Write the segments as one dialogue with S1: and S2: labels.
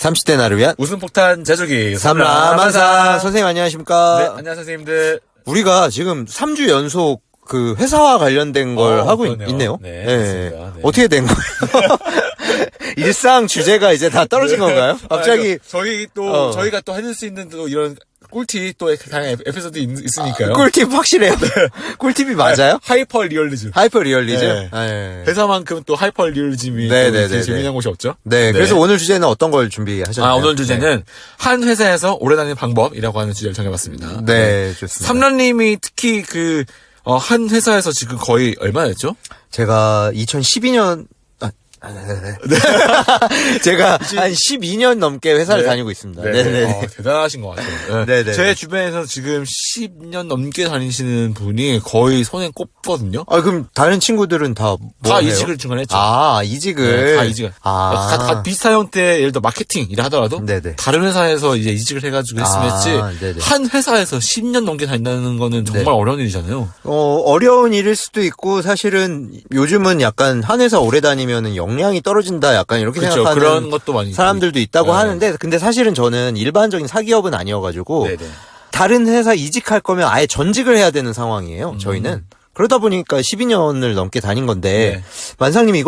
S1: 30대 나를 위한
S2: 웃음폭탄 제조기
S1: 삼라만사. 선생님 안녕하십니까?
S2: 네, 안녕하세요 선생님들.
S1: 우리가 지금 3주 연속 그 회사와 관련된 걸 하고
S2: 그러네요.
S1: 있네요.
S2: 네,
S1: 네.
S2: 맞습니다. 네.
S1: 어떻게 된 거예요? 일상 주제가 이제 다 떨어진 건가요? 갑자기
S2: 저희 또 저희가 또 해줄 수 있는 또 이런 꿀팁 또 다양한 에피소드 있으니까요.
S1: 꿀팁 확실해요? 꿀팁이 맞아요?
S2: 하이퍼 리얼리즘.
S1: 하이퍼 리얼리즘?
S2: 네.
S1: 네.
S2: 회사만큼 또 하이퍼 리얼리즘이
S1: 네.
S2: 재미난 곳이 없죠.
S1: 네. 그래서 오늘 주제는 어떤 걸 준비하셨나요?
S2: 오늘 주제는 한 회사에서 오래 다니는 방법이라고 하는 주제를 정해봤습니다.
S1: 네, 좋습니다.
S2: 삼라님이 특히 한 회사에서 지금 거의 얼마였죠?
S1: 제가 2012년 제가 한 12년 넘게 회사를 다니고 있습니다.
S2: 네네. 대단하신 것 같아요.
S1: 네네.
S2: 제 주변에서 지금 10년 넘게 다니시는 분이 거의 손에 꼽거든요.
S1: 그럼 다른 친구들은 다 뭐 해요?
S2: 이직을 중간에 했죠.
S1: 이직을.
S2: 네, 다 이직을. 다 비슷한 형태, 예를 들어 마케팅 일을 하더라도
S1: 네네.
S2: 다른 회사에서 이제 이직을 해가지고 했으면 했지.
S1: 네네.
S2: 한 회사에서 10년 넘게 다닌다는 거는 정말 어려운 일이잖아요.
S1: 어려운 일일 수도 있고 사실은 요즘은 약간 한 회사 오래 다니면은 역량이 떨어진다 약간 이렇게 생각하는
S2: 그런 것도 많이
S1: 사람들도 있다고 하는데 근데 사실은 저는 일반적인 사기업은 아니어가지고
S2: 네네.
S1: 다른 회사 이직할 거면 아예 전직을 해야 되는 상황이에요. 저희는. 그러다 보니까 12년을 넘게 다닌 건데 만상님이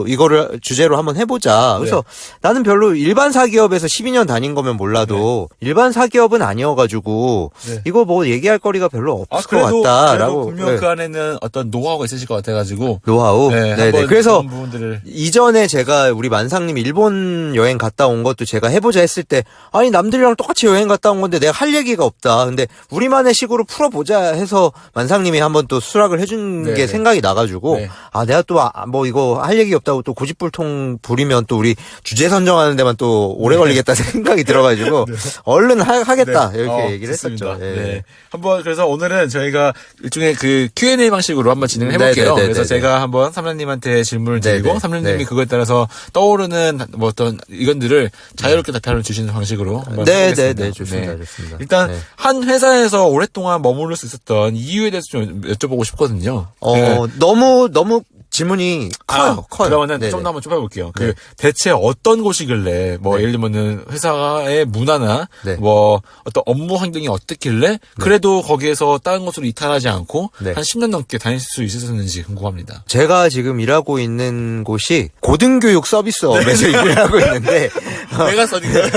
S1: 이거를 주제로 한번 해보자. 그래서 나는 별로 일반 사기업에서 12년 다닌 거면 몰라도 일반 사기업은 아니어가지고 이거 뭐 얘기할 거리가 별로 없을 것 같다라고.
S2: 그래도 분명 그 안에는 어떤 노하우가 있으실 것 같아가지고.
S1: 노하우. 네네. 그래서
S2: 부분들을.
S1: 이전에 제가 우리 만상님 일본 여행 갔다 온 것도 제가 해보자 했을 때 아니 남들이랑 똑같이 여행 갔다 온 건데 내가 할 얘기가 없다. 근데 우리만의 식으로 풀어보자 해서 만상님이 한번 또 수락을 해준 게 생각이 나가지고 내가 또 이거 할 얘기 없다고 또 고집불통 부리면 또 우리 주제 선정하는 데만 또 오래 걸리겠다 생각이 들어가지고 얼른 하겠다 이렇게 얘기를 했었죠.
S2: 한번 그래서 오늘은 저희가 일종의 그 Q&A 방식으로 한번 진행을 해볼게요. 그래서 제가 한번 삼라님한테 질문을 드리고 삼라님이 그거에 따라서 떠오르는 뭐 어떤 의견들을 자유롭게 답변을 주시는 방식으로 한번 해보겠습니다.
S1: 좋습니다.
S2: 일단 한 회사에서 오랫동안 머무를 수 있었던 이유에 대해서 좀 여쭤보고 싶거든요.
S1: 너무 질문이 커요.
S2: 그러면은 좀 더 한번 좁혀볼게요. 대체 어떤 곳이길래, 예를 들면은 회사의 문화나, 어떤 업무 환경이 어떻길래, 그래도 거기에서 다른 곳으로 이탈하지 않고, 한 10년 넘게 다닐 수 있었는지 궁금합니다.
S1: 제가 지금 일하고 있는 곳이 고등교육 서비스업에서 일을 하고 있는데,
S2: 메가스터디인가요?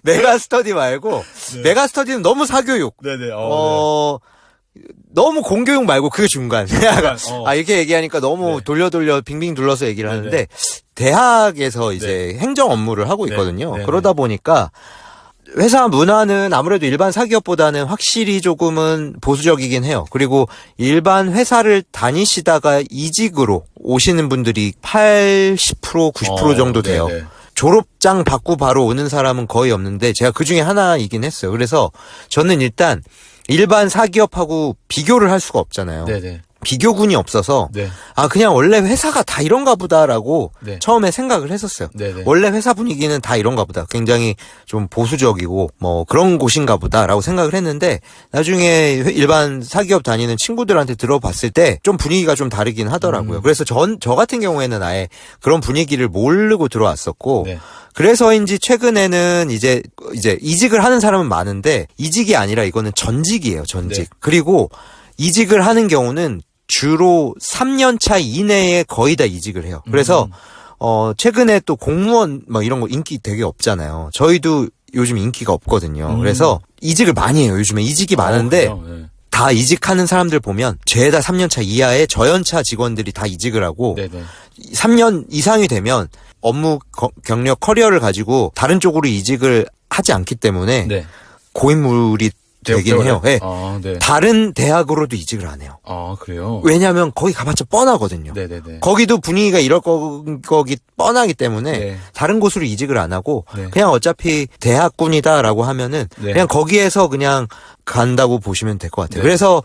S1: 메가스터디 말고, 메가스터디는 너무 사교육. 너무 공교육 말고 그 중간. 이렇게 얘기하니까 너무 돌려 빙빙 둘러서 얘기를 하는데 대학에서 이제 행정 업무를 하고 있거든요. 그러다 보니까 회사 문화는 아무래도 일반 사기업보다는 확실히 조금은 보수적이긴 해요. 그리고 일반 회사를 다니시다가 이직으로 오시는 분들이 80%, 90% 정도 돼요. 졸업장 받고 바로 오는 사람은 거의 없는데 제가 그 중에 하나이긴 했어요. 그래서 저는 일단 일반 사기업하고 비교를 할 수가 없잖아요. 비교군이 없어서 그냥 원래 회사가 다 이런가 보다라고 처음에 생각을 했었어요. 원래 회사 분위기는 다 이런가 보다. 굉장히 좀 보수적이고 그런 곳인가 보다라고 생각을 했는데 나중에 일반 사기업 다니는 친구들한테 들어봤을 때 좀 분위기가 좀 다르긴 하더라고요. 그래서 저 같은 경우에는 아예 그런 분위기를 모르고 들어왔었고 그래서인지 최근에는 이제 이직을 하는 사람은 많은데 이직이 아니라 이거는 전직이에요. 전직. 그리고 이직을 하는 경우는 주로 3년 차 이내에 거의 다 이직을 해요. 그래서 최근에 또 공무원 이런 거 인기 되게 없잖아요. 저희도 요즘 인기가 없거든요. 그래서 이직을 많이 해요. 요즘에 이직이 많은데 다 이직하는 사람들 보면 죄다 3년 차 이하의 저연차 직원들이 다 이직을 하고 3년 이상이 되면 업무 경력 커리어를 가지고 다른 쪽으로 이직을 하지 않기 때문에 고인물이 되긴 해요. 다른 대학으로도 이직을 안 해요.
S2: 그래요?
S1: 왜냐하면 거기 가봤자 뻔하거든요. 거기도 분위기가 이럴 거기 뻔하기 때문에 다른 곳으로 이직을 안 하고 그냥 어차피 대학군이다라고 하면은 그냥 거기에서 그냥 간다고 보시면 될 것 같아요. 그래서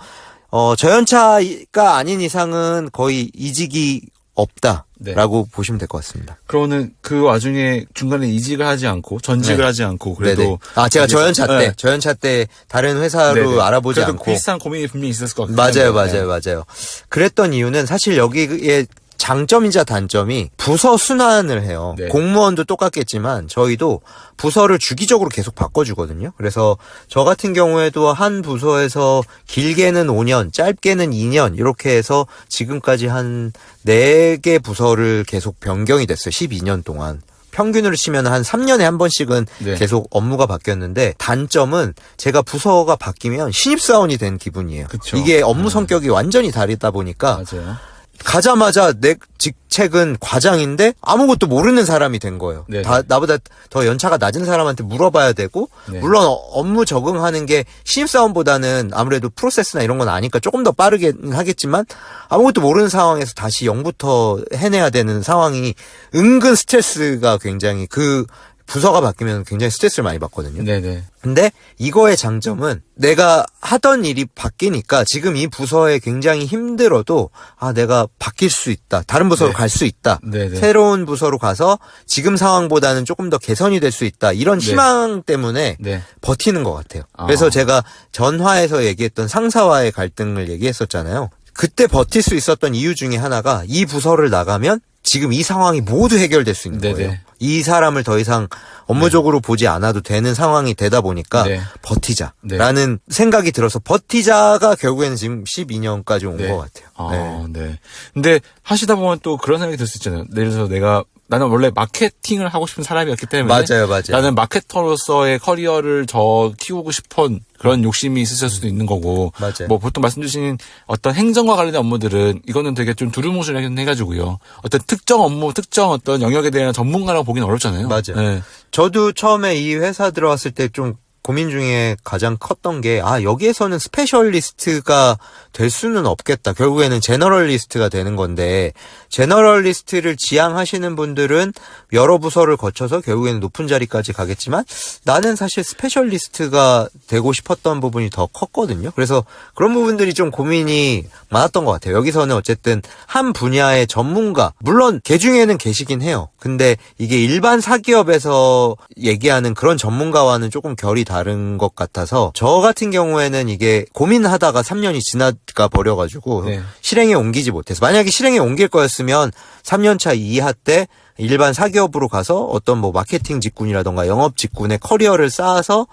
S1: 저연차가 아닌 이상은 거의 이직이 없다라고 보시면 될 것 같습니다.
S2: 그러면은 그 와중에 중간에 이직을 하지 않고 전직을 하지 않고 그래도
S1: 제가 저연차 때 다른 회사로 알아보지
S2: 그래도
S1: 않고
S2: 비슷한 고민이 분명히 있었을 것 같아요.
S1: 맞아요. 그랬던 이유는 사실 여기에 장점이자 단점이 부서 순환을 해요.
S2: 네.
S1: 공무원도 똑같겠지만 저희도 부서를 주기적으로 계속 바꿔주거든요. 그래서 저 같은 경우에도 한 부서에서 길게는 5년, 짧게는 2년 이렇게 해서 지금까지 한 4개 부서를 계속 변경이 됐어요. 12년 동안. 평균으로 치면 한 3년에 한 번씩은
S2: 네.
S1: 계속 업무가 바뀌었는데 단점은 제가 부서가 바뀌면 신입사원이 된 기분이에요.
S2: 그쵸.
S1: 이게 업무 성격이 완전히 다르다 보니까
S2: 맞아요.
S1: 가자마자 내 직책은 과장인데 아무것도 모르는 사람이 된 거예요.
S2: 네네.
S1: 나보다 더 연차가 낮은 사람한테 물어봐야 되고
S2: 네.
S1: 물론 업무 적응하는 게 신입사원보다는 아무래도 프로세스나 이런 건 아니까 조금 더 빠르게 하겠지만 아무것도 모르는 상황에서 다시 0부터 해내야 되는 상황이 은근 스트레스가 굉장히 그 부서가 바뀌면 굉장히 스트레스를 많이 받거든요.
S2: 네네.
S1: 근데 이거의 장점은 내가 하던 일이 바뀌니까 지금 이 부서에 굉장히 힘들어도 내가 바뀔 수 있다. 다른 부서로
S2: 네.
S1: 갈 수 있다.
S2: 네네.
S1: 새로운 부서로 가서 지금 상황보다는 조금 더 개선이 될 수 있다. 이런
S2: 네.
S1: 희망 때문에
S2: 네.
S1: 버티는 것 같아요. 그래서 제가 전화에서 얘기했던 상사와의 갈등을 얘기했었잖아요. 그때 버틸 수 있었던 이유 중에 하나가 이 부서를 나가면 지금 이 상황이 모두 해결될 수 있는
S2: 네네.
S1: 거예요. 이 사람을 더 이상 업무적으로 보지 않아도 되는 상황이 되다 보니까
S2: 네.
S1: 버티자라는 생각이 들어서 버티자가 결국에는 지금 12년까지 온
S2: 네.
S1: 것 같아요.
S2: 네. 근데 하시다 보면 또 그런 생각이 들 수 있잖아요. 예를 들어서 나는 원래 마케팅을 하고 싶은 사람이었기 때문에
S1: 맞아요.
S2: 나는 마케터로서의 커리어를 더 키우고 싶은 그런 욕심이 있으실 수도 있는 거고
S1: 맞아요.
S2: 뭐 보통 말씀 주신 어떤 행정과 관련된 업무들은 이거는 되게 좀 두루뭉술해가지고요. 어떤 특정 업무, 특정 어떤 영역에 대한 전문가라고 보기는 어렵잖아요.
S1: 맞아요.
S2: 네.
S1: 저도 처음에 이 회사 들어왔을 때 좀 고민 중에 가장 컸던 게 여기에서는 스페셜리스트가 될 수는 없겠다. 결국에는 제너럴리스트가 되는 건데 제너럴리스트를 지향하시는 분들은 여러 부서를 거쳐서 결국에는 높은 자리까지 가겠지만 나는 사실 스페셜리스트가 되고 싶었던 부분이 더 컸거든요. 그래서 그런 부분들이 좀 고민이 많았던 것 같아요. 여기서는 어쨌든 한 분야의 전문가, 물론 개 중에는 계시긴 해요. 근데 이게 일반 사기업에서 얘기하는 그런 전문가와는 조금 결이 다른 것 같아서 저 같은 경우에는 이게 고민하다가 3년이 지나가 버려가지고
S2: 네.
S1: 실행에 옮기지 못해서 만약에 실행에 옮길 거였으면 3년차 이하 때 일반 사기업으로 가서 어떤 뭐 마케팅 직군이라던가 영업 직군의 커리어를 쌓아서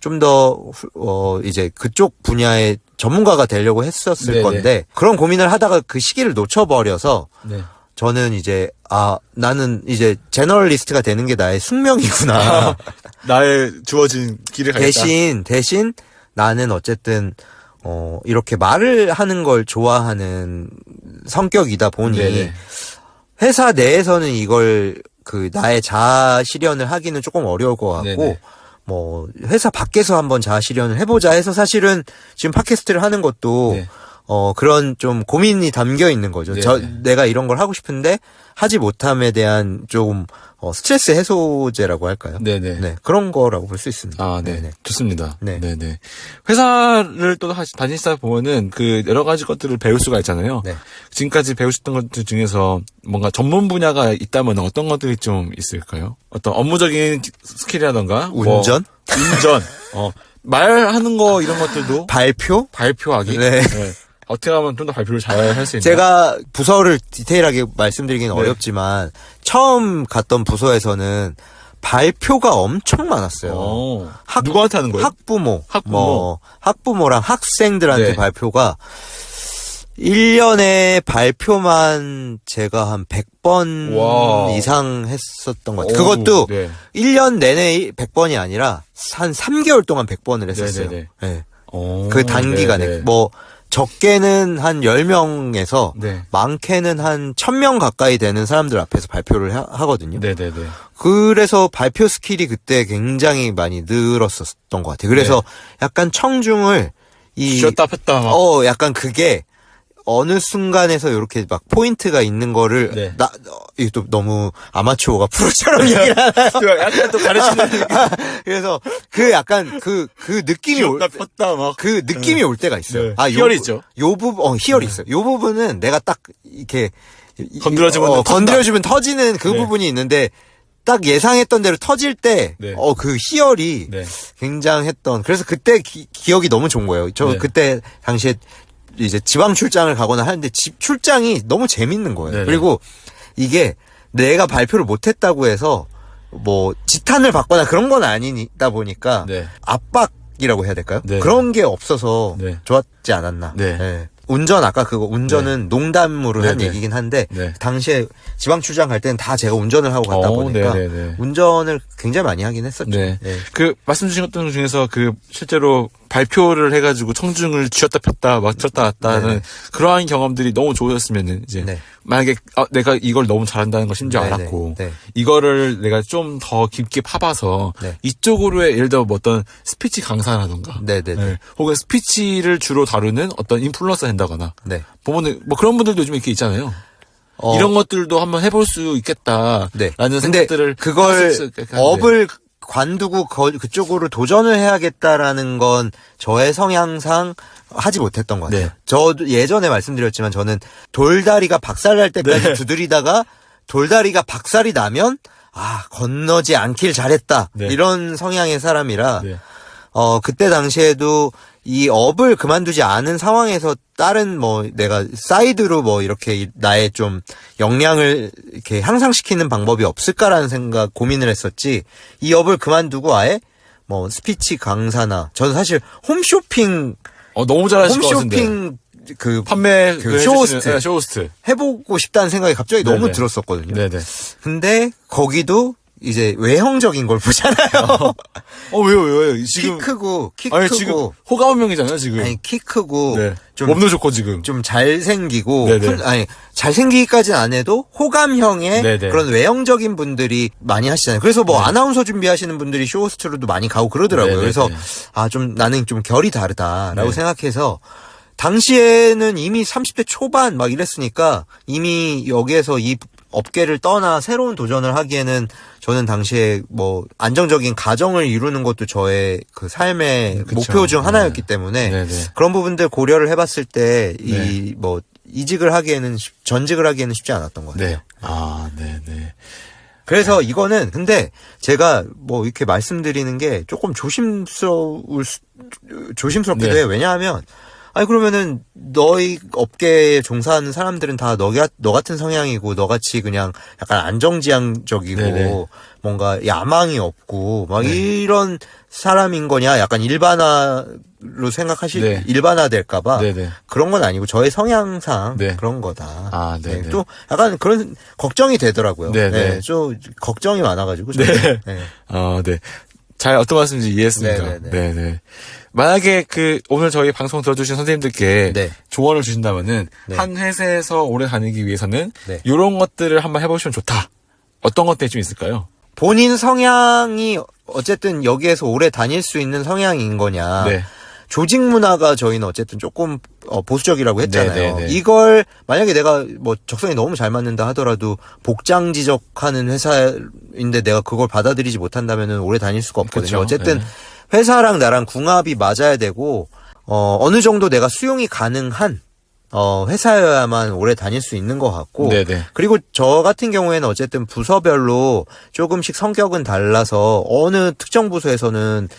S1: 좀 더 이제 그쪽 분야의 전문가가 되려고 했었을
S2: 네네.
S1: 건데 그런 고민을 하다가 그 시기를 놓쳐버려서
S2: 네.
S1: 저는 이제 나는 이제 제너럴리스트가 되는 게 나의 숙명이구나.
S2: 나의 주어진 길을 가겠다.
S1: 대신 나는 어쨌든 이렇게 말을 하는 걸 좋아하는 성격이다 보니
S2: 네네.
S1: 회사 내에서는 이걸 나의 자아 실현을 하기는 조금 어려울 것 같고
S2: 네네.
S1: 뭐 회사 밖에서 한번 자아 실현을 해보자 해서 사실은 지금 팟캐스트를 하는 것도
S2: 네.
S1: 그런 좀 고민이 담겨 있는 거죠.
S2: 네네.
S1: 내가 이런 걸 하고 싶은데 하지 못함에 대한 좀 스트레스 해소제라고 할까요?
S2: 네네.
S1: 네, 그런 거라고 볼 수 있습니다.
S2: 네.
S1: 네네.
S2: 좋습니다.
S1: 네.
S2: 네네. 회사를 또 다니시다 보면은 여러 가지 것들을 배울 수가 있잖아요.
S1: 네.
S2: 지금까지 배우셨던 것들 중에서 뭔가 전문 분야가 있다면 어떤 것들이 좀 있을까요? 어떤 업무적인 스킬이라던가.
S1: 운전?
S2: 운전. 말하는 거 이런 것들도. 발표하기.
S1: 네.
S2: 어떻게 하면 좀 더 발표를 잘 할 수 있나?
S1: 제가 부서를 디테일하게 말씀드리기는
S2: 네.
S1: 어렵지만 처음 갔던 부서에서는 발표가 엄청 많았어요.
S2: 누구한테 하는 거예요?
S1: 학부모랑 학생들한테
S2: 네.
S1: 발표가 1년에 발표만 제가 한 100번
S2: 와.
S1: 이상 했었던 것 같아요. 그것도
S2: 네.
S1: 1년 내내 100번이 아니라 한 3개월 동안 100번을 했었어요.
S2: 네네네.
S1: 네. 그 단기간에
S2: 네네.
S1: 뭐 적게는 한 10명에서
S2: 네.
S1: 많게는 한 1000명 가까이 되는 사람들 앞에서 발표를 하거든요.
S2: 네네네.
S1: 그래서 발표 스킬이 그때 굉장히 많이 늘었었던 것 같아요. 그래서 약간 청중을
S2: 쉬었다 폈다 막.
S1: 약간 그게 어느 순간에서 이렇게 막 포인트가 있는 거를
S2: 네.
S1: 이게 또 너무 아마추어가 프로처럼 얘기를 하나요?
S2: 약간 또 가르치는
S1: 그래서 그 약간 그 느낌이
S2: 쉬었다 폈다 막.
S1: 그 느낌이 올 때가 있어요.
S2: 네. 희열이 있죠.
S1: 요 부분 희열이 있어요. 요 부분은 내가 딱 이렇게 건드려주면 터지는 그
S2: 네.
S1: 부분이 있는데 딱 예상했던 대로 터질 때
S2: 네.
S1: 그 희열이
S2: 네.
S1: 굉장했던 그래서 그때 기억이 너무 좋은 거예요. 저
S2: 네.
S1: 그때 당시에 이제 지방 출장을 가거나 하는데 집 출장이 너무 재밌는 거예요.
S2: 네네.
S1: 그리고 이게 내가 발표를 못했다고 해서 뭐 지탄을 받거나 그런 건 아니다 보니까
S2: 네.
S1: 압박이라고 해야 될까요?
S2: 네.
S1: 그런 게 없어서
S2: 네.
S1: 좋았지 않았나.
S2: 네.
S1: 네. 아까 그거 운전은 농담으로 한
S2: 네네.
S1: 얘기긴 한데
S2: 네.
S1: 당시에 지방 출장 갈 때는 다 제가 운전을 하고 갔다 보니까
S2: 네네네.
S1: 운전을 굉장히 많이 하긴 했었죠.
S2: 네.
S1: 네.
S2: 그 말씀 주신 것들 중에서 그 실제로 발표를 해가지고 청중을 쥐었다 폈다 막 쳤다 놨다 하는
S1: 네네.
S2: 그러한 경험들이 너무 좋으셨으면은 이제
S1: 네.
S2: 만약에 내가 이걸 너무 잘한다는 걸 심지어
S1: 네네.
S2: 알았고
S1: 네.
S2: 이거를 내가 좀 더 깊게 파봐서
S1: 네.
S2: 이쪽으로의 예를 들어 뭐 어떤 스피치 강사라던가
S1: 네네네.
S2: 네. 혹은 스피치를 주로 다루는 어떤 인플루언서 된다거나
S1: 네.
S2: 보면은 뭐 그런 분들도 요즘 이렇게 있잖아요. 이런 것들도 한번 해볼 수 있겠다라는
S1: 네.
S2: 생각들을
S1: 그걸
S2: 할수 있을 것 같은데.
S1: 업을 관두고 그쪽으로 도전을 해야겠다라는 건 저의 성향상 하지 못했던 것 같아요.
S2: 네.
S1: 저도 예전에 말씀드렸지만 저는 돌다리가 박살날 때까지
S2: 네.
S1: 두드리다가 돌다리가 박살이 나면 건너지 않길 잘했다.
S2: 네.
S1: 이런 성향의 사람이라
S2: 네.
S1: 그때 당시에도 이 업을 그만두지 않은 상황에서 다른 뭐 내가 사이드로 뭐 이렇게 나의 좀 역량을 이렇게 향상시키는 방법이 없을까라는 고민을 했었지. 이 업을 그만두고 아예 뭐 스피치 강사나 저는 사실 홈쇼핑
S2: 너무 잘하실 것 같은데.
S1: 홈쇼핑 그
S2: 판매
S1: 그 쇼호스트.
S2: 네, 쇼호스트
S1: 해보고 싶다는 생각이 갑자기
S2: 네네.
S1: 너무 들었었거든요.
S2: 네네.
S1: 근데 거기도 이제 외형적인 걸 보잖아요.
S2: 왜요? 지금
S1: 키 크고
S2: 아니 지금 호감형이잖아요 지금.
S1: 아니 키 크고
S2: 네.
S1: 좀
S2: 몸도 좋고 지금.
S1: 좀 잘생기고
S2: 네네.
S1: 잘생기기까지는 안 해도 호감형의
S2: 네네.
S1: 그런 외형적인 분들이 많이 하시잖아요. 그래서 뭐 아나운서 준비하시는 분들이 쇼호스트로도 많이 가고 그러더라고요.
S2: 네네네.
S1: 그래서 좀 나는 좀 결이 다르다라고
S2: 네.
S1: 생각해서 당시에는 이미 30대 초반 막 이랬으니까 이미 여기에서 이 업계를 떠나 새로운 도전을 하기에는 저는 당시에 뭐 안정적인 가정을 이루는 것도 저의 그 삶의
S2: 그쵸.
S1: 목표 중 하나였기
S2: 네.
S1: 때문에
S2: 네네.
S1: 그런 부분들 고려를 해봤을 때
S2: 네.
S1: 이직을 하기에는 전직을 하기에는 쉽지 않았던 것 같아요.
S2: 네. 네네.
S1: 그래서 이거는 근데 제가 뭐 이렇게 말씀드리는 게 조금 조심스럽기도
S2: 네.
S1: 해요. 왜냐하면 그러면은 너희 업계에 종사하는 사람들은 다 너 같은 성향이고 너같이 그냥 약간 안정지향적이고
S2: 네네.
S1: 뭔가 야망이 없고 막
S2: 네.
S1: 이런 사람인 거냐 약간 일반화로
S2: 네.
S1: 일반화될까봐
S2: 네네.
S1: 그런 건 아니고 저의 성향상
S2: 네.
S1: 그런 거다.
S2: 네네.
S1: 네, 또 약간 그런 걱정이 되더라고요.
S2: 네네.
S1: 네, 좀 걱정이 많아가지고. 저는.
S2: 네.
S1: 네.
S2: 네. 잘 어떤 말씀인지 이해했습니다.
S1: 네네네.
S2: 네네. 만약에 오늘 저희 방송 들어주신 선생님들께
S1: 네.
S2: 조언을 주신다면은
S1: 네.
S2: 한 회사에서 오래 다니기 위해서는
S1: 네.
S2: 이런 것들을 한번 해보시면 좋다. 어떤 것들이 좀 있을까요?
S1: 본인 성향이 어쨌든 여기에서 오래 다닐 수 있는 성향인 거냐.
S2: 네.
S1: 조직 문화가 저희는 어쨌든 조금 보수적이라고 했잖아요.
S2: 네네네.
S1: 이걸 만약에 내가 뭐 적성이 너무 잘 맞는다 하더라도 복장 지적하는 회사인데 내가 그걸 받아들이지 못한다면은 오래 다닐 수가 없거든요.
S2: 그쵸.
S1: 어쨌든
S2: 네.
S1: 회사랑 나랑 궁합이 맞아야 되고 어느 정도 내가 수용이 가능한 회사여야만 오래 다닐 수 있는 것 같고
S2: 네네.
S1: 그리고 저 같은 경우에는 어쨌든 부서별로 조금씩 성격은 달라서 어느 특정 부서에서는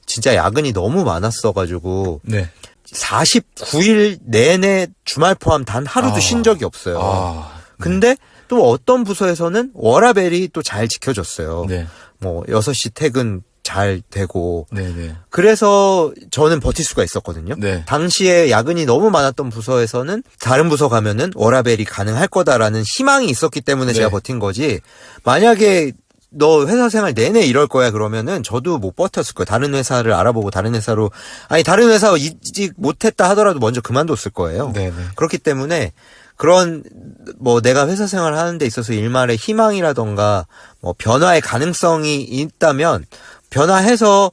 S1: 진짜 야근이 너무 많았어가지고
S2: 네.
S1: 49일 내내 주말 포함 단 하루도 쉰 적이 없어요. 근데 또 어떤 부서에서는 워라밸이 또 잘 지켜졌어요.
S2: 네.
S1: 뭐 6시 퇴근 잘 되고
S2: 네네.
S1: 그래서 저는 버틸 수가 있었거든요.
S2: 네.
S1: 당시에 야근이 너무 많았던 부서에서는 다른 부서 가면은 워라밸이 가능할 거다라는 희망이 있었기 때문에
S2: 네.
S1: 제가 버틴 거지. 만약에 너 회사 생활 내내 이럴 거야 그러면은 저도 못 버텼을 거예요. 다른 회사를 알아보고 다른 회사로 다른 회사 이직 못했다 하더라도 먼저 그만뒀을 거예요.
S2: 네네.
S1: 그렇기 때문에 그런 뭐 내가 회사 생활 하는 데 있어서 일말의 희망이라던가 뭐 변화의 가능성이 있다면 변화해서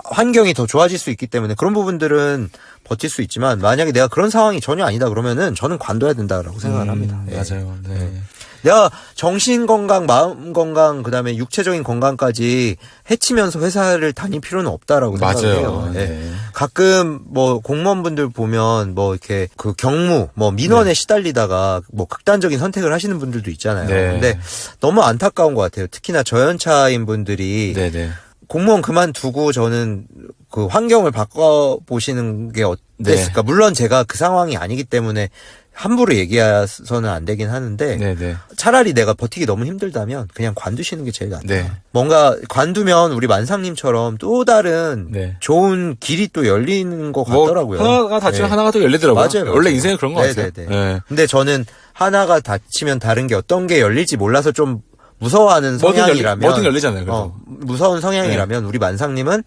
S1: 환경이 더 좋아질 수 있기 때문에 그런 부분들은 버틸 수 있지만 만약에 내가 그런 상황이 전혀 아니다 그러면은 저는 관둬야 된다라고 생각을 합니다. 예.
S2: 맞아요. 네.
S1: 내가 정신 건강, 마음 건강, 그다음에 육체적인 건강까지 해치면서 회사를 다닐 필요는 없다라고 생각해요.
S2: 맞아요.
S1: 예.
S2: 네.
S1: 가끔 뭐 공무원분들 보면 뭐 이렇게 그 경무, 뭐 민원에 시달리다가 뭐 극단적인 선택을 하시는 분들도 있잖아요.
S2: 네.
S1: 근데 너무 안타까운 것 같아요. 특히나 저연차인 분들이
S2: 네네.
S1: 공무원 그만두고 저는 그 환경을 바꿔보시는 게 됐을까? 물론 제가 그 상황이 아니기 때문에 함부로 얘기해서는 안 되긴 하는데
S2: 네네.
S1: 차라리 내가 버티기 너무 힘들다면 그냥 관두시는 게 제일 낫다.
S2: 네.
S1: 뭔가 관두면 우리 만상님처럼 또 다른
S2: 네.
S1: 좋은 길이 또 열리는 것 같더라고요.
S2: 하나가 닫히면
S1: 네.
S2: 하나가 또 열리더라고요.
S1: 맞아요.
S2: 원래 인생은 그런 것 같아요.
S1: 네네네. 근데 저는 하나가 닫히면 다른 게 어떤 게 열릴지 몰라서 좀 무서워하는 성향이라면
S2: 뭐든 열리잖아요. 그래도.
S1: 무서운 성향이라면 우리 만상님은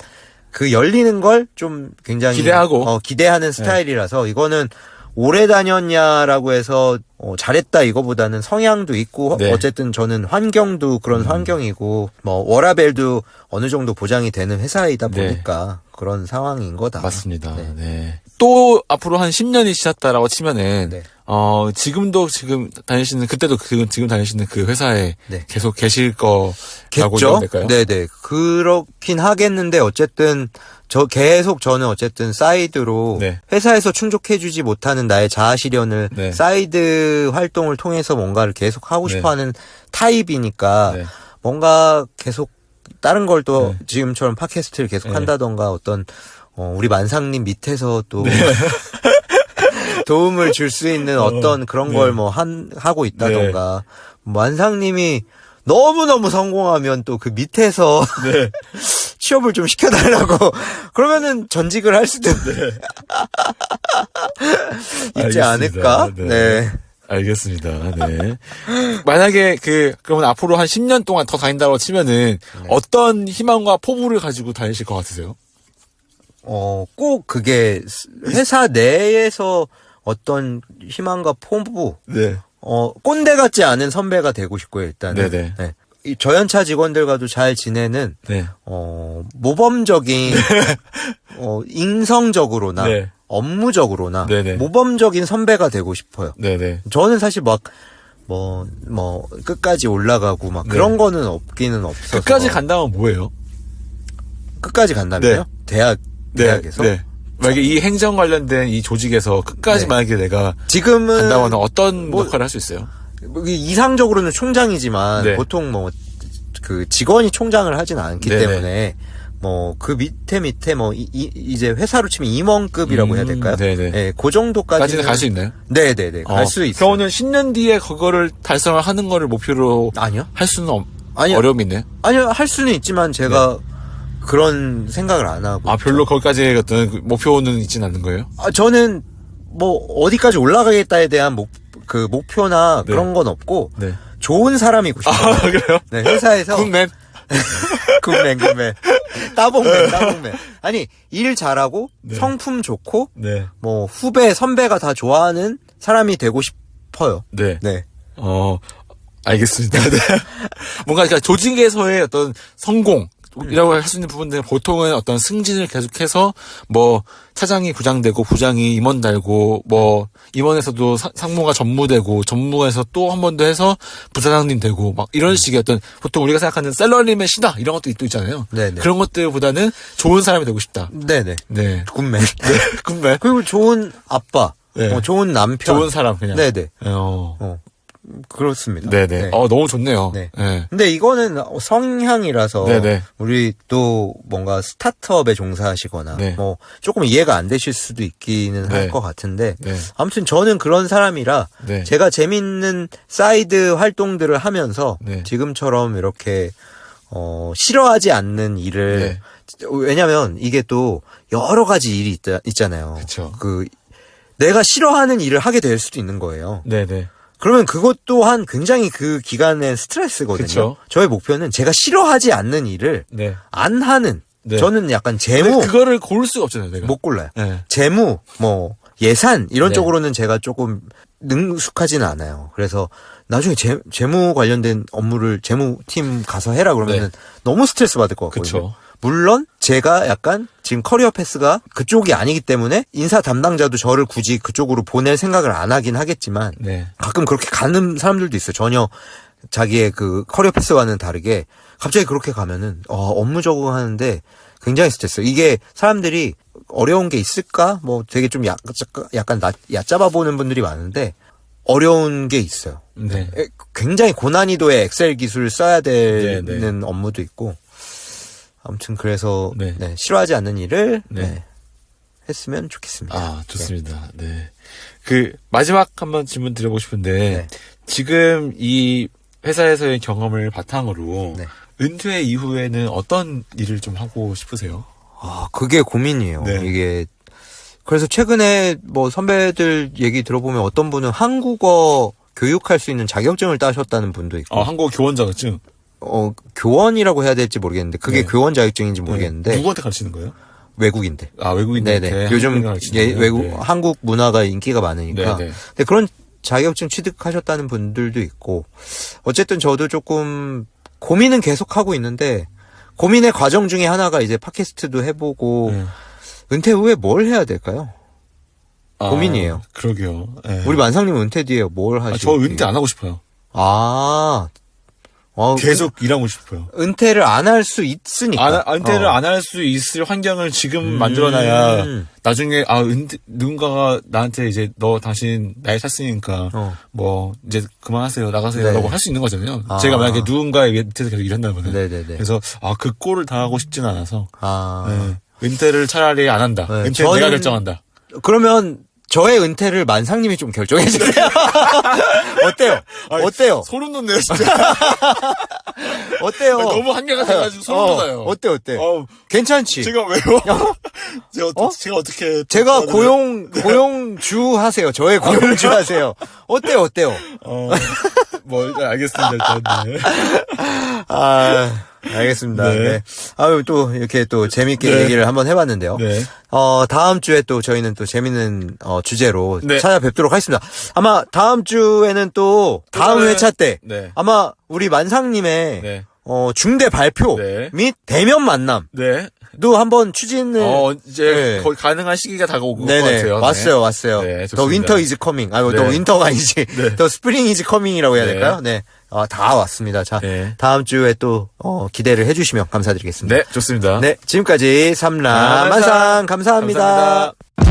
S1: 그 열리는 걸 좀 굉장히
S2: 기대하고
S1: 기대하는 스타일이라서 이거는 오래 다녔냐라고 해서 잘했다 이거보다는 성향도 있고
S2: 네.
S1: 어쨌든 저는 환경도 그런 환경이고 뭐 워라밸도 어느 정도 보장이 되는 회사이다 보니까 그런 상황인 거다.
S2: 맞습니다.
S1: 네.
S2: 네. 또 앞으로 한 10년이 지났다라고 치면은
S1: 네.
S2: 지금 다니시는 그때도 지금 다니시는 그 회사에
S1: 네.
S2: 계속 계실 거라고
S1: 겠죠?
S2: 될까요?
S1: 네네. 그렇긴 하겠는데 어쨌든 저는 어쨌든 사이드로
S2: 네.
S1: 회사에서 충족해주지 못하는 나의 자아 실현을
S2: 네.
S1: 사이드 활동을 통해서 뭔가를 계속 하고
S2: 네.
S1: 싶어하는 타입이니까
S2: 네.
S1: 뭔가 계속 다른 걸 또
S2: 네.
S1: 지금처럼 팟캐스트를 계속
S2: 네.
S1: 한다던가 어떤 우리 만상님 밑에서 또 도움을 줄 수 있는 어떤 그런 걸 뭐 하고 있다던가 만상님이 너무너무 성공하면 또 그 밑에서
S2: 네.
S1: 취업을 좀 시켜달라고 그러면은 전직을 할 수도 있지
S2: 알겠습니다.
S1: 않을까?
S2: 네.
S1: 네.
S2: 알겠습니다. 네. 만약에 그러면 앞으로 한 10년 동안 더 다닌다고 치면은 어떤 희망과 포부를 가지고 다니실 것 같으세요?
S1: 꼭 그게 회사 내에서 어떤 희망과 포부,
S2: 네.
S1: 꼰대 같지 않은 선배가 되고 싶고요, 일단은.
S2: 네네.
S1: 네. 이 저연차 직원들과도 잘 지내는,
S2: 네.
S1: 모범적인, 인성적으로나,
S2: 네.
S1: 업무적으로나,
S2: 네네.
S1: 모범적인 선배가 되고 싶어요.
S2: 네네.
S1: 저는 사실 막, 끝까지 올라가고 막 그런 거는 없기는 없어서.
S2: 끝까지 간다면 뭐예요?
S1: 끝까지 간다면요? 대학에서?
S2: 네. 만약에 이 행정 관련된 이 조직에서 끝까지
S1: 네.
S2: 만약에 내가
S1: 지금은
S2: 간다면 어떤 역할을 할 수 있어요?
S1: 이상적으로는 총장이지만
S2: 네.
S1: 보통 그 직원이 총장을 하진 않기
S2: 네네.
S1: 때문에 그 밑에 이제 회사로 치면 임원급이라고 해야 될까요?
S2: 네네.
S1: 네, 그 정도까지는
S2: 까지는 갈 수 있나요?
S1: 네네네 갈 수 있어요.
S2: 경우는 10년 뒤에 그거를 달성을 하는 거를 목표로
S1: 아니요.
S2: 할 수는
S1: 아니요.
S2: 어려움이 있네요.
S1: 아니요 할 수는 있지만 제가 그런 생각을 안 하고
S2: 별로 거기까지의 어떤 목표는 있진 않는 거예요?
S1: 저는 어디까지 올라가겠다에 대한 목표나
S2: 네.
S1: 그런 건 없고
S2: 네.
S1: 좋은 사람이고 싶어요.
S2: 그래요?
S1: 네, 회사에서
S2: 굿맨.
S1: 굿맨. 따봉맨. 아니, 일 잘하고,
S2: 네.
S1: 성품 좋고,
S2: 네.
S1: 후배, 선배가 다 좋아하는 사람이 되고 싶어요.
S2: 네.
S1: 네.
S2: 알겠습니다. 네. 뭔가 그러니까 조직에서의 어떤 성공이라고 할 수 있는 부분들은 보통은 어떤 승진을 계속해서 차장이 부장되고 부장이 임원 달고 임원에서도 상무가 전무되고 전무에서 또 한 번 더 해서 부사장님 되고 막 이런 식의 어떤 보통 우리가 생각하는 샐러리맨 시다 이런 것도 또 있잖아요.
S1: 네네.
S2: 그런 것들보다는 좋은 사람이 되고 싶다.
S1: 네네.
S2: 네.
S1: 굿맨.
S2: 네. 굿맨.
S1: 그리고 좋은 아빠.
S2: 네.
S1: 좋은 남편.
S2: 좋은 사람 그냥.
S1: 네네. 그렇습니다.
S2: 네네.
S1: 네.
S2: 너무 좋네요.
S1: 네.
S2: 네.
S1: 근데 이거는 성향이라서
S2: 네네.
S1: 우리 또 뭔가 스타트업에 종사하시거나
S2: 네.
S1: 조금 이해가 안 되실 수도 있기는
S2: 네.
S1: 할 것 같은데
S2: 네.
S1: 아무튼 저는 그런 사람이라
S2: 네.
S1: 제가 재밌는 사이드 활동들을 하면서
S2: 네.
S1: 지금처럼 이렇게 싫어하지 않는 일을 왜냐면 이게 또 여러 가지 일이 있잖아요.
S2: 그쵸.
S1: 내가 싫어하는 일을 하게 될 수도 있는 거예요.
S2: 네네.
S1: 그러면 그것 또한 굉장히 그 기간의 스트레스거든요.
S2: 그쵸.
S1: 저의 목표는 제가 싫어하지 않는 일을
S2: 네.
S1: 안 하는.
S2: 네.
S1: 저는 약간 재무
S2: 그거를 고를 수가 없잖아요, 내가.
S1: 못 골라요.
S2: 네.
S1: 재무, 예산 이런
S2: 네.
S1: 쪽으로는 제가 조금 능숙하지는 않아요. 그래서 나중에 재무 관련된 업무를 재무팀 가서 해라 그러면은 너무 스트레스 받을 것 같거든요.
S2: 그쵸.
S1: 물론 제가 약간 지금 커리어 패스가 그쪽이 아니기 때문에 인사 담당자도 저를 굳이 그쪽으로 보낼 생각을 안 하긴 하겠지만
S2: 네.
S1: 가끔 그렇게 가는 사람들도 있어요. 전혀 자기의 그 커리어 패스와는 다르게 갑자기 그렇게 가면은 업무 적응하는데 굉장히 스트레스. 이게 사람들이 어려운 게 있을까? 되게 좀 약간 얕잡아 보는 분들이 많은데 어려운 게 있어요.
S2: 네.
S1: 굉장히 고난이도의 엑셀 기술을 써야 되는
S2: 네.
S1: 업무도 있고 아무튼 그래서
S2: 네.
S1: 싫어하지 않는 일을
S2: 네.
S1: 했으면 좋겠습니다.
S2: 아, 좋습니다. 네. 그 마지막 한번 질문 드려보고 싶은데
S1: 네.
S2: 지금 이 회사에서의 경험을 바탕으로
S1: 네.
S2: 은퇴 이후에는 어떤 일을 좀 하고 싶으세요?
S1: 아, 그게 고민이에요.
S2: 네.
S1: 이게 그래서 최근에 뭐 선배들 얘기 들어보면 어떤 분은 한국어 교육할 수 있는 자격증을 따셨다는 분도 있고,
S2: 한국어 교원 자격증.
S1: 교원이라고 해야 될지 모르겠는데 그게
S2: 네.
S1: 교원 자격증인지 모르겠는데
S2: 누구한테 가르치는 거예요?
S1: 외국인데.
S2: 아, 외국인한테.
S1: 네네. 요즘 외국
S2: 네.
S1: 한국 문화가 인기가 많으니까.
S2: 네네.
S1: 근데 그런 자격증 취득하셨다는 분들도 있고, 어쨌든 저도 조금 고민은 계속 하고 있는데, 고민의 과정 중에 하나가 이제 팟캐스트도 해보고, 은퇴 후에 뭘 해야 될까요? 고민이에요.
S2: 그러게요. 네.
S1: 우리 만상님 은퇴 뒤에 뭘 하시죠?
S2: 저 은퇴 안 하고 싶어요. 계속 일하고 싶어요.
S1: 은퇴를 안 할 수 있으니까.
S2: 은퇴를 안 할 수 있을 환경을 지금 만들어놔야 나중에 누군가가 나한테 이제 너 당신 나이 찼으니까 뭐 이제 그만하세요 나가세요라고 할 수 있는 거잖아요. 제가 만약에 누군가의 밑에서 계속 일한다면
S1: 네네네.
S2: 그래서 그 꼴을 당하고 싶진 않아서
S1: 네.
S2: 은퇴를 차라리 안 한다.
S1: 네.
S2: 은퇴 내가 결정한다.
S1: 그러면 저의 은퇴를 만상님이 좀 결정해 주세요. 어때요? 어때요?
S2: 소름 돋네요, 진짜.
S1: 어때요?
S2: 너무 한계같아가지고 소름 돋아요.
S1: 어때? 괜찮지?
S2: 제가 왜요? 제가 어떻게.
S1: 제가 고용주 하세요. 저의 고용주 하세요. 어때요?
S2: 뭐, 알겠습니다, 일단. 네.
S1: 알겠습니다.
S2: 네.
S1: 네. 아유, 또, 이렇게 또 재밌게 얘기를 한번 해봤는데요.
S2: 네.
S1: 다음 주에 또 저희는 또 재밌는, 주제로
S2: 네.
S1: 찾아뵙도록 하겠습니다. 아마 다음 주에는 또, 다음 회차 때,
S2: 네.
S1: 아마 우리 만상님의,
S2: 네.
S1: 중대 발표
S2: 네.
S1: 및 대면 만남.
S2: 네.
S1: 도 한번 추진을.
S2: 이제 거의 가능한 시기가 다가오고 것 같아요.
S1: 왔어요.
S2: 네,
S1: 더 윈터 이즈 커밍. 더 윈터가 아니지. 더 스프링 이즈 커밍이라고 해야 될까요? 네. 다 왔습니다. 자, 다음 주에 또, 기대를 해주시면 감사드리겠습니다.
S2: 네, 좋습니다.
S1: 네, 지금까지 삼라만상 감사합니다.
S2: 감사합니다.